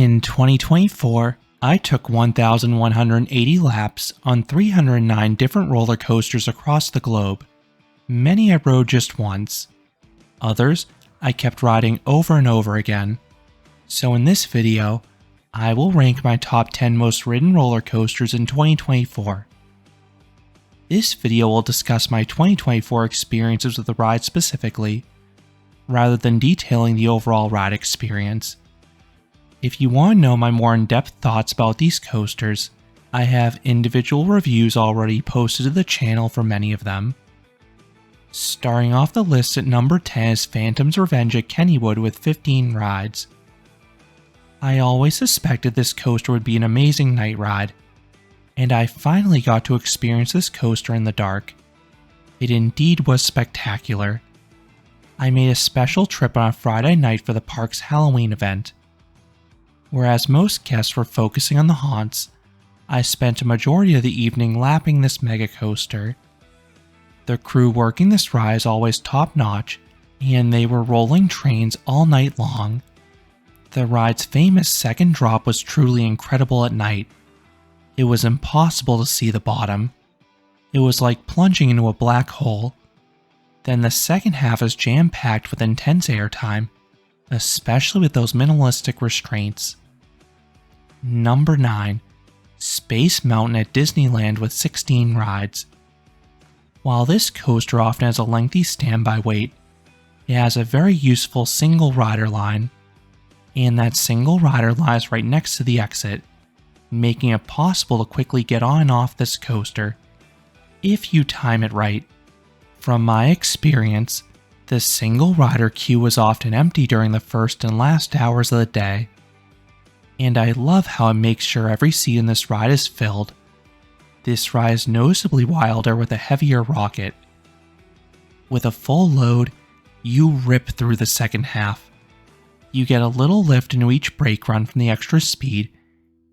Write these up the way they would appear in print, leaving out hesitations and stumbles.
In 2024, I took 1,180 laps on 309 different roller coasters across the globe. Many I rode just once. Others I kept riding over and over again. So in this video, I will rank my top 10 most ridden roller coasters in 2024. This video will discuss my 2024 experiences with the ride specifically, rather than detailing the overall ride experience. If you want to know my more in-depth thoughts about these coasters, I have individual reviews already posted to the channel for many of them. Starting off the list at number 10 is Phantom's Revenge at Kennywood with 15 rides. I always suspected this coaster would be an amazing night ride, and I finally got to experience this coaster in the dark. It indeed was spectacular. I made a special trip on a Friday night for the park's Halloween event. Whereas most guests were focusing on the haunts, I spent a majority of the evening lapping this mega coaster. The crew working this ride is always top-notch, and they were rolling trains all night long. The ride's famous second drop was truly incredible at night. It was impossible to see the bottom. It was like plunging into a black hole. Then the second half is jam-packed with intense airtime, especially with those minimalistic restraints. Number 9. Space Mountain at Disneyland with 16 rides. While this coaster often has a lengthy standby wait, it has a very useful single rider line, and that single rider lies right next to the exit, making it possible to quickly get on and off this coaster, if you time it right. From my experience, the single rider queue was often empty during the first and last hours of the day, and I love how it makes sure every seat in this ride is filled. This ride is noticeably wilder with a heavier rocket. With a full load, you rip through the second half. You get a little lift into each brake run from the extra speed,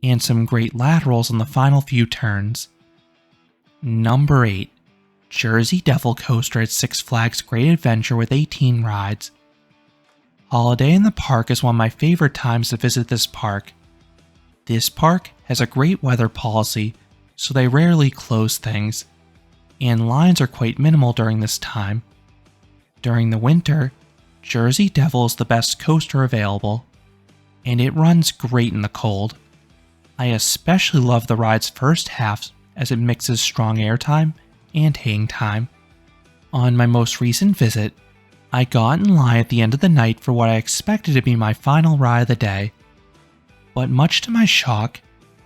and some great laterals on the final few turns. Number 8. Jersey Devil Coaster at Six Flags Great Adventure with 18 rides. Holiday in the park is one of my favorite times to visit this park. This park has a great weather policy, so they rarely close things, and lines are quite minimal during this time. During the winter, Jersey Devil is the best coaster available, and it runs great in the cold. I especially love the ride's first half as it mixes strong airtime and hang time. On my most recent visit, I got in line at the end of the night for what I expected to be my final ride of the day. But much to my shock,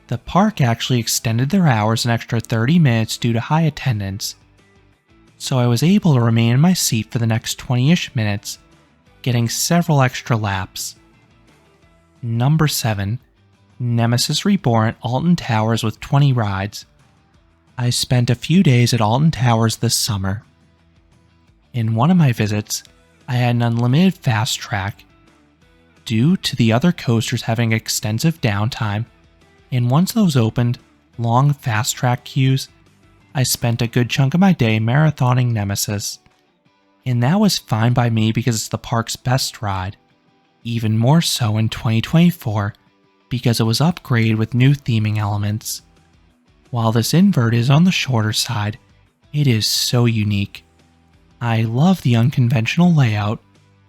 the park actually extended their hours an extra 30 minutes due to high attendance. So I was able to remain in my seat for the next 20-ish minutes, getting several extra laps. Number 7. Nemesis Reborn at Alton Towers with 20 rides. I spent a few days at Alton Towers this summer. In one of my visits, I had an unlimited fast track. Due to the other coasters having extensive downtime, and once those opened, long fast track queues, I spent a good chunk of my day marathoning Nemesis. And that was fine by me because it's the park's best ride. Even more so in 2024 because it was upgraded with new theming elements. While this invert is on the shorter side, it is so unique. I love the unconventional layout,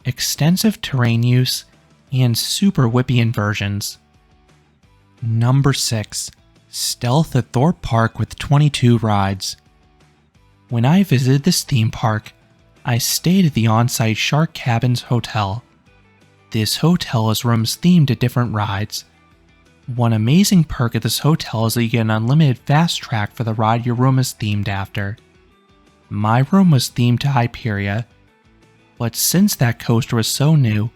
extensive terrain use, and super whippy inversions. Number 6. Stealth at Thorpe Park with 22 rides. When I visited this theme park, I stayed at the on-site Shark Cabins Hotel. This hotel has rooms themed to different rides. One amazing perk at this hotel is that you get an unlimited fast track for the ride your room is themed after. My room was themed to Hyperia, but since that coaster was so new,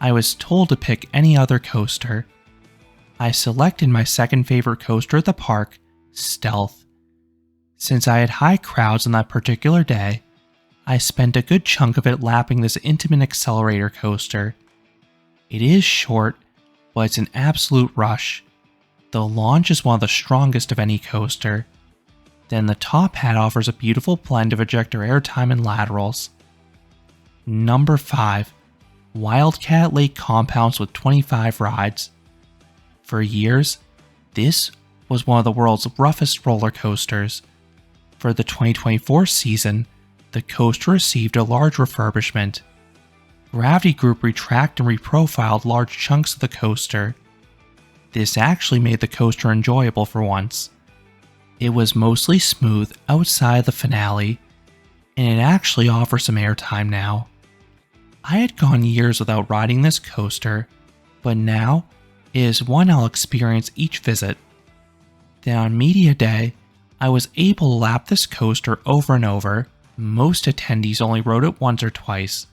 I was told to pick any other coaster. I selected my second favorite coaster at the park, Stealth. Since I had high crowds on that particular day, I spent a good chunk of it lapping this intimate accelerator coaster. It is short, but it's an absolute rush. The launch is one of the strongest of any coaster. Then the top hat offers a beautiful blend of ejector airtime and laterals. Number 5. Wildcat Lake Compounds with 25 rides. For years, this was one of the world's roughest roller coasters. For the 2024 season, the coaster received a large refurbishment. Gravity Group retracted and reprofiled large chunks of the coaster. This actually made the coaster enjoyable for once. It was mostly smooth outside the finale, and it actually offers some airtime now. I had gone years without riding this coaster, but now it is one I'll experience each visit. Then on media day, I was able to lap this coaster over and over. Most attendees only rode it once or twice,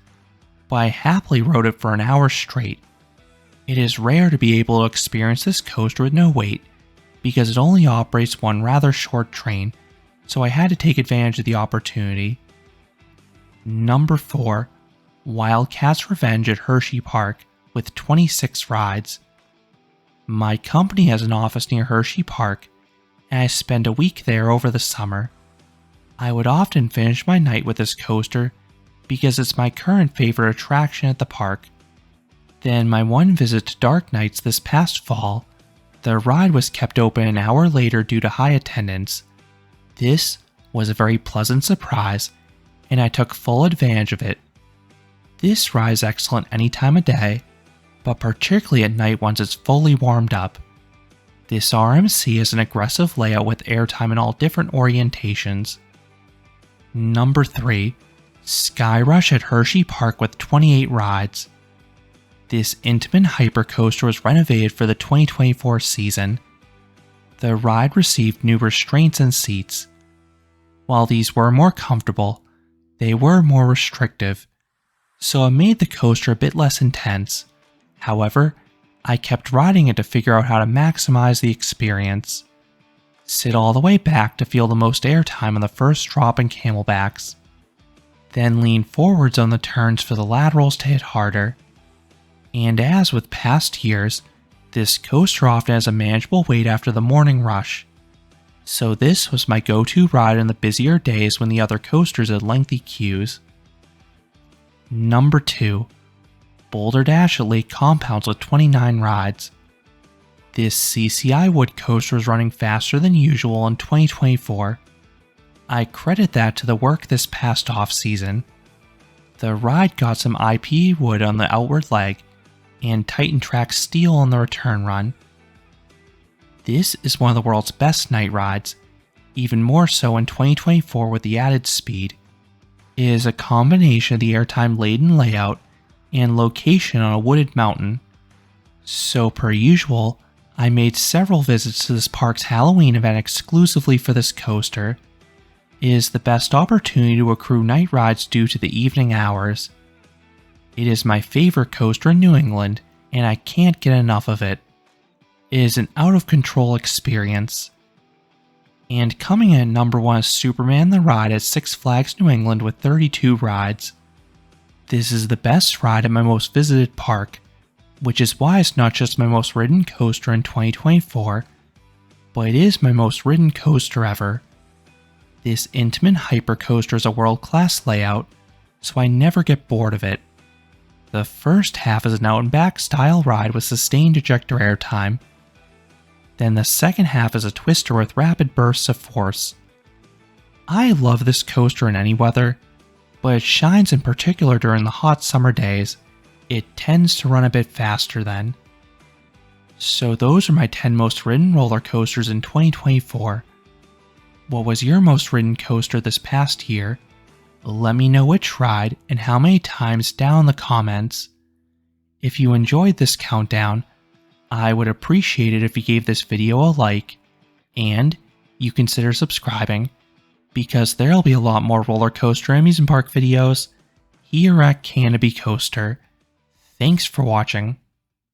but I happily rode it for an hour straight. It is rare to be able to experience this coaster with no wait, because it only operates one rather short train, so I had to take advantage of the opportunity. Number 4. Wildcat's Revenge at Hershey Park with 26 rides. My company has an office near Hershey Park, and I spend a week there over the summer. I would often finish my night with this coaster because it's my current favorite attraction at the park. Then my one visit to Dark Nights this past fall, the ride was kept open an hour later due to high attendance. This was a very pleasant surprise, and I took full advantage of it. This ride is excellent any time of day, but particularly at night once it's fully warmed up. This RMC is an aggressive layout with airtime in all different orientations. Number 3. Sky Rush at Hershey Park with 28 rides. This intimate hypercoaster was renovated for the 2024 season. The ride received new restraints and seats. While these were more comfortable, they were more restrictive, so it made the coaster a bit less intense. However, I kept riding it to figure out how to maximize the experience. Sit all the way back to feel the most airtime on the first drop and camelbacks. Then lean forwards on the turns for the laterals to hit harder. And as with past years, this coaster often has a manageable wait after the morning rush. So this was my go-to ride on the busier days when the other coasters had lengthy queues. Number 2. Boulder Dash at Lake Compounds with 29 rides. This CCI wood coaster was running faster than usual in 2024. I credit that to the work this past off-season. The ride got some IP wood on the outward leg, and Titan Track steel on the return run. This is one of the world's best night rides, even more so in 2024 with the added speed. It is a combination of the airtime-laden layout and location on a wooded mountain. So per usual, I made several visits to this park's Halloween event exclusively for this coaster. It is the best opportunity to accrue night rides due to the evening hours. It is my favorite coaster in New England, and I can't get enough of it. It is an out-of-control experience. And coming in at number 1 is Superman the Ride at Six Flags New England with 32 rides. This is the best ride at my most visited park, which is why it's not just my most ridden coaster in 2024, but it is my most ridden coaster ever. This intimate hypercoaster is a world-class layout, so I never get bored of it. The first half is an out-and-back style ride with sustained ejector airtime. Then the second half is a twister with rapid bursts of force. I love this coaster in any weather, but it shines in particular during the hot summer days. It tends to run a bit faster then. So those are my 10 most ridden roller coasters in 2024. What was your most ridden coaster this past year? Let me know which ride and how many times down in the comments. If you enjoyed this countdown, I would appreciate it if you gave this video a like, and you consider subscribing, because there'll be a lot more roller coaster and amusement park videos here at Canopy Coaster. Thanks for watching.